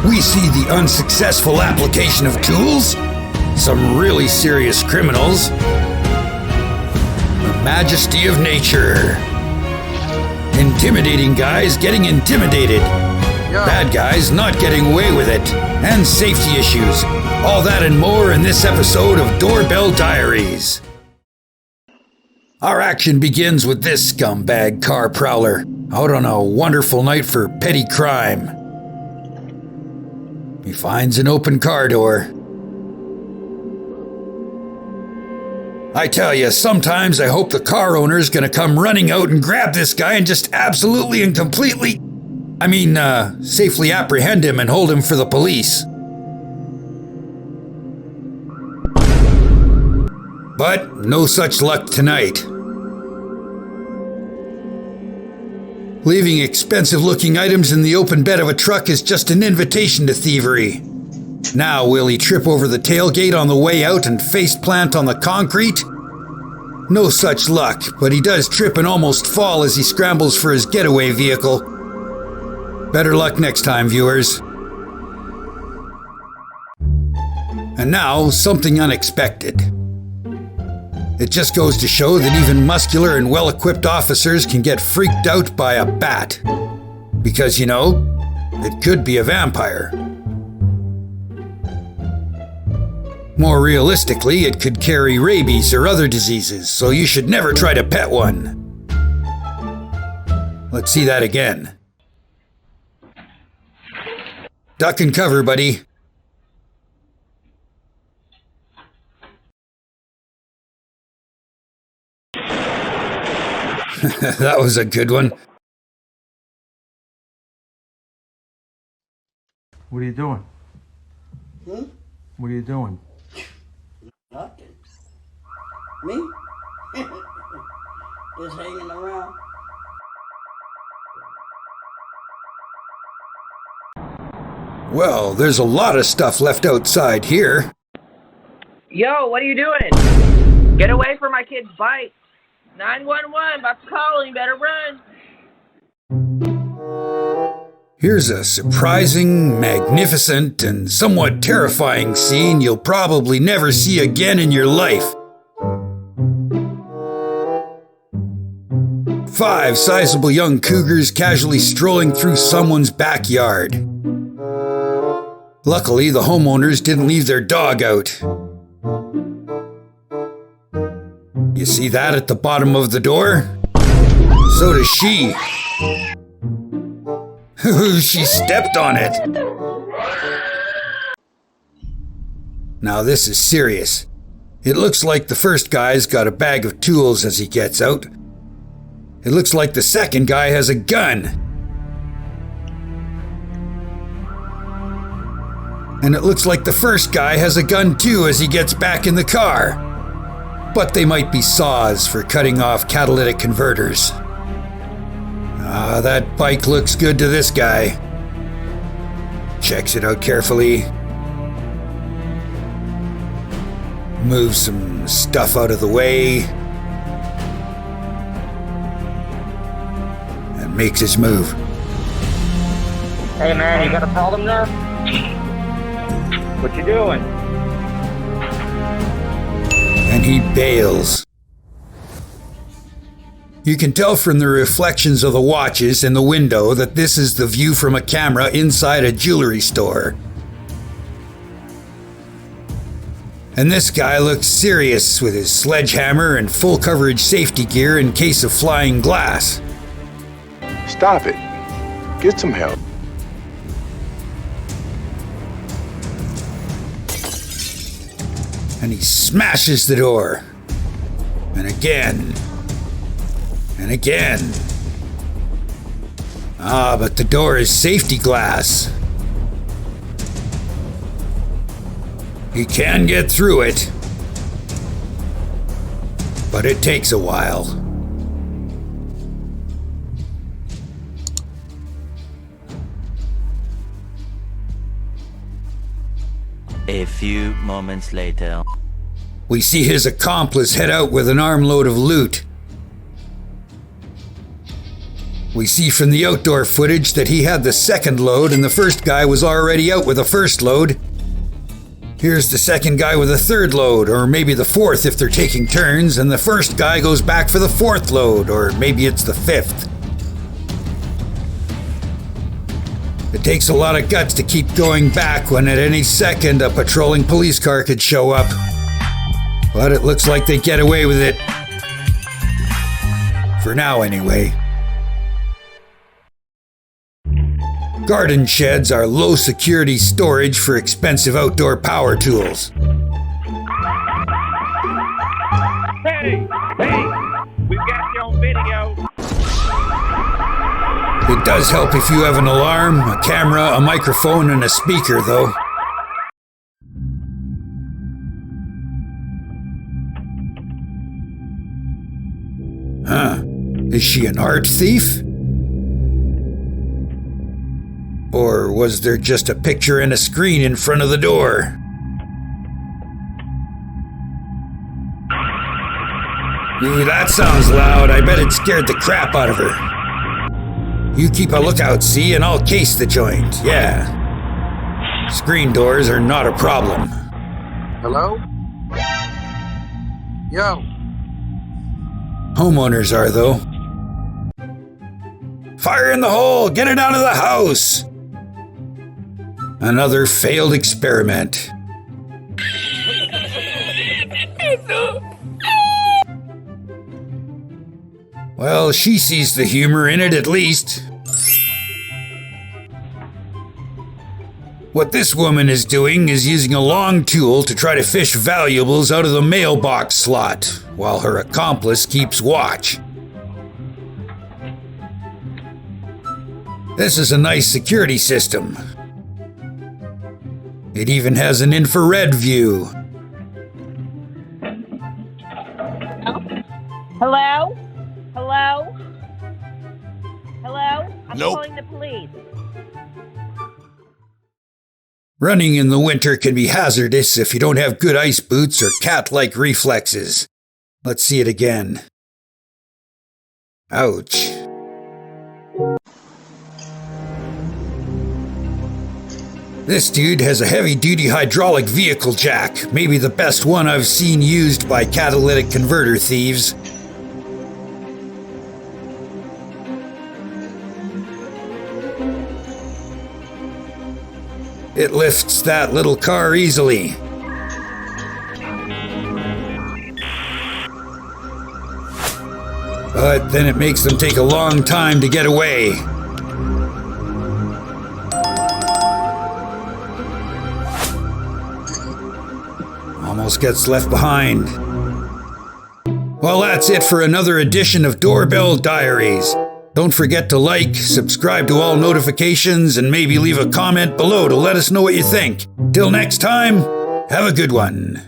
we see the unsuccessful application of tools, some really serious criminals, the majesty of nature, intimidating guys getting intimidated, bad guys not getting away with it, and safety issues. All that and more in this episode of Doorbell Diaries. Our action begins with this scumbag car prowler out on a wonderful night for petty crime. He finds an open car door. I tell you, sometimes I hope the car owner's gonna come running out and grab this guy and just absolutely and completely, safely apprehend him and hold him for the police. But no such luck tonight. Leaving expensive-looking items in the open bed of a truck is just an invitation to thievery. Now, will he trip over the tailgate on the way out and face-plant on the concrete? No such luck, but he does trip and almost fall as he scrambles for his getaway vehicle. Better luck next time, viewers. And now, something unexpected. It just goes to show that even muscular and well-equipped officers can get freaked out by a bat. Because, it could be a vampire. More realistically, it could carry rabies or other diseases, so you should never try to pet one. Let's see that again. Duck and cover, buddy. That was a good one. What are you doing? What are you doing? Nothing. Me? Just hanging around. Well, there's a lot of stuff left outside here. Yo, what are you doing? Get away from my kid's bike. 911, about to call him, you better run. Here's a surprising, magnificent, and somewhat terrifying scene you'll probably never see again in your life. 5 sizable young cougars casually strolling through someone's backyard. Luckily, the homeowners didn't leave their dog out. You see that at the bottom of the door? So does she. She stepped on it. Now this is serious. It looks like the first guy's got a bag of tools as he gets out. It looks like the second guy has a gun. And it looks like the first guy has a gun too as he gets back in the car. But they might be saws for cutting off catalytic converters. That bike looks good to this guy. Checks it out carefully. Moves some stuff out of the way. And makes his move. Hey man, you got a problem there? What you doing? And he bails. You can tell from the reflections of the watches in the window that this is the view from a camera inside a jewelry store. And this guy looks serious with his sledgehammer and full coverage safety gear in case of flying glass. Stop it. Get some help. And he smashes the door. And again. And again. But the door is safety glass. He can get through it. But it takes a while. A few moments later. We see his accomplice head out with an armload of loot. We see from the outdoor footage that he had the second load and the first guy was already out with the first load. Here's the second guy with the third load, or maybe the fourth if they're taking turns, and the first guy goes back for the fourth load, or maybe it's the fifth. It takes a lot of guts to keep going back when at any second a patrolling police car could show up. But it looks like they get away with it. For now, anyway. Garden sheds are low security storage for expensive outdoor power tools. Hey! We've got you on video. It does help if you have an alarm, a camera, a microphone, and a speaker, though. Huh. Is she an art thief? Or was there just a picture and a screen in front of the door? Ooh, that sounds loud. I bet it scared the crap out of her. You keep a lookout, see, and I'll case the joint, yeah. Screen doors are not a problem. Hello? Yo. Homeowners are, though. Fire in the hole! Get it out of the house! Another failed experiment. Well, she sees the humor in it at least. What this woman is doing is using a long tool to try to fish valuables out of the mailbox slot, while her accomplice keeps watch. This is a nice security system. It even has an infrared view. Hello? Hello? Hello? I'm Nope. calling the police. Running in the winter can be hazardous if you don't have good ice boots or cat-like reflexes. Let's see it again. Ouch. This dude has a heavy-duty hydraulic vehicle jack, maybe the best one I've seen used by catalytic converter thieves. It lifts that little car easily. But then it makes them take a long time to get away. Almost gets left behind. Well, that's it for another edition of Doorbell Diaries. Don't forget to like, subscribe to all notifications, and maybe leave a comment below to let us know what you think. Till next time, have a good one.